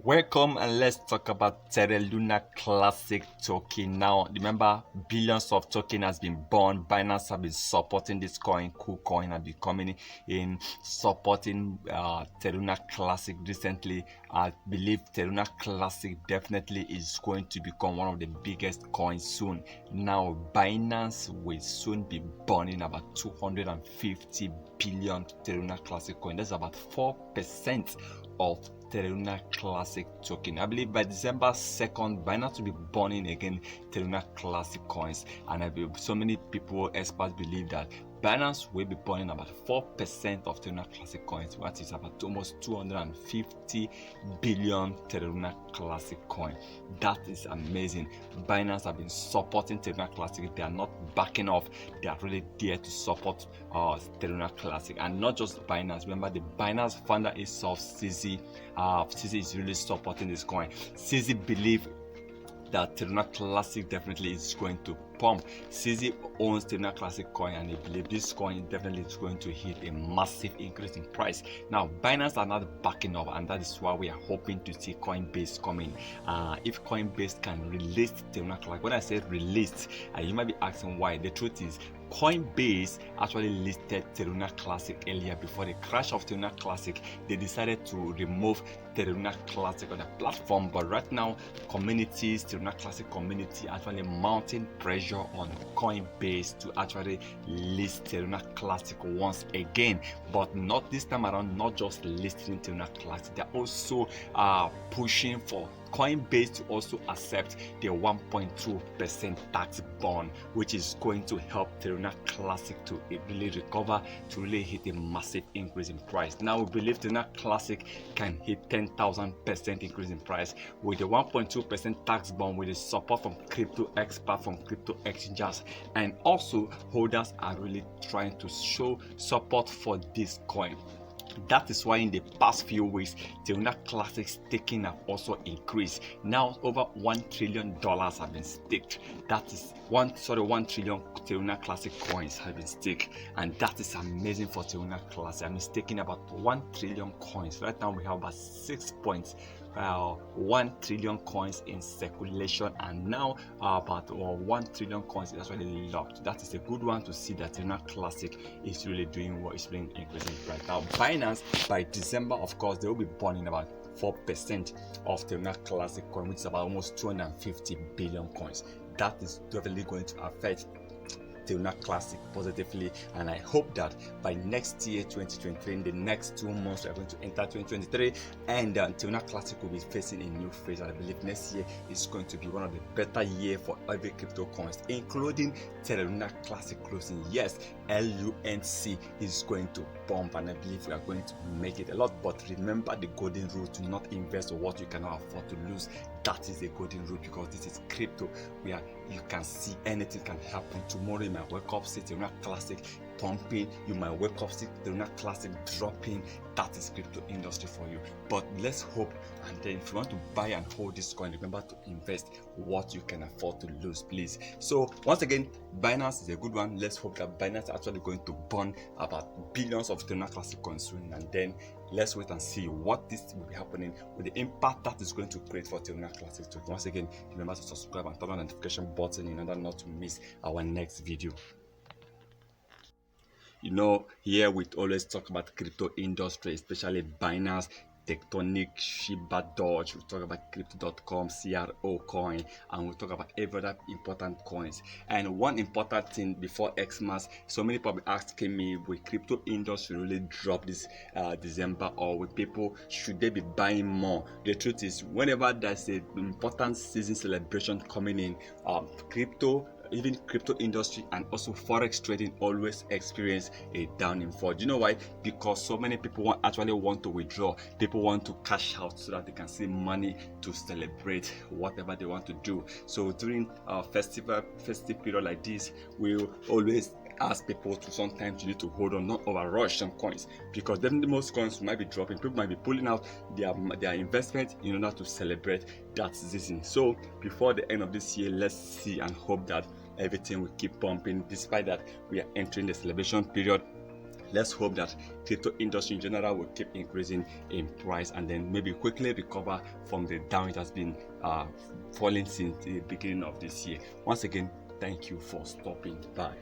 Welcome and let's talk about Terra Classic token. Now, remember, billions of token has been born. Binance have been supporting this coin. Kucoin have been coming in supporting Terra Classic recently. I believe Terra Classic definitely is going to become one of the biggest coins soon. Now, Binance will soon be burning about 250 billion Terra Classic coin. That's about 4% of Terra Classic token. I believe by December 2nd, Binance will be burning again Terra Classic coins, and I believe so many people, experts, believe that Binance will be burning about 4% of Terra Classic coins, which is about almost 250 billion Terra Classic coin. That is amazing. Binance have been supporting Terra Classic. They are not backing off. They are really there to support Terra Classic, and not just Binance. Remember, the Binance founder itself, CZ is really supporting this coin. CZ believe that Terra Classic definitely is going to pump. CZ owns Terra Classic coin, and they believe this coin definitely is going to hit a massive increase in price. Now, Binance are not backing up, and that is why we are hoping to see Coinbase coming. If Coinbase can release Terra Classic, when I say released, you might be asking why. The truth is, Coinbase actually listed Terra Classic earlier. Before the crash of Terra Classic, they decided to remove Terra Classic on the platform, but right now communities, Terra Classic community, actually mounting pressure on Coinbase to actually list Terra Classic once again, but not this time around. Not just listing Terra Classic, they're also pushing for Coinbase to also accept the 1.2% tax bond, which is going to help Terra Classic to really recover, to really hit a massive increase in price. Now, we believe Terra Classic can hit 10,000% increase in price with the 1.2% tax bond, with the support from crypto experts, from crypto exchanges, and also holders are really trying to show support for this coin. That is why in the past few weeks, Terra Classic staking have also increased. Now over $1 trillion have been staked. That is 1 trillion Terra Classic coins have been staked, and that is amazing for Terra Classic. I'm staking about 1 trillion coins. Right now we have about 1 trillion coins in circulation, and now about 1 trillion coins is actually locked. That is a good one to see that Terra Classic is really doing what is being increasing right now. Binance, by December, of course, they will be burning about 4% of Terra Classic coin, which is about almost 250 billion coins. That is definitely going to affect Terra Classic positively, and I hope that by next year 2023, in the next 2 months, we are going to enter 2023, and Terra Classic will be facing a new phase. I believe next year is going to be one of the better years for every crypto coins, including Terra Classic closing. Yes, LUNC is going to bump, and I believe we are going to make it a lot. But remember the golden rule: to not invest what you cannot afford to lose. That is the golden rule, because this is crypto where you can see anything can happen. Tomorrow you might wake up, see Terra Classic pumping, you might wake up, see Terra Classic dropping. That is crypto industry for you. But let's hope, and then if you want to buy and hold this coin, remember to invest what you can afford to lose, please. So once again, Binance is a good one. Let's hope that Binance is actually going to burn about billions of Terra Classic coins soon, and then let's wait and see what this will be happening with the impact that is going to create for Terra Classic. So once again, remember to subscribe and turn on the notification button in order not to miss our next video. Here we always talk about crypto industry, especially Binance, Tectonic, Shiba, Doge. We talk about Crypto.com, CRO coin, and we talk about every other important coins. And one important thing before Xmas, so many people asking me, will crypto industry really drop this December, or will people, should they be buying more? The truth is, whenever there's an important season celebration coming in, even crypto industry and also forex trading always experience a down in fall. Do you know why? Because so many people actually want to withdraw. People want to cash out so that they can see money to celebrate whatever they want to do. So during festive period like this, we'll always ask people to, sometimes you need to hold on, not over rush some coins, because then the most coins might be dropping. People might be pulling out their investment in order to celebrate that season. So before the end of this year, let's see and hope that everything will keep pumping, despite that we are entering the celebration period. let's hope that crypto industry in general will keep increasing in price and then maybe quickly recover from the down it has been falling since the beginning of this year. Once again, thank you for stopping by.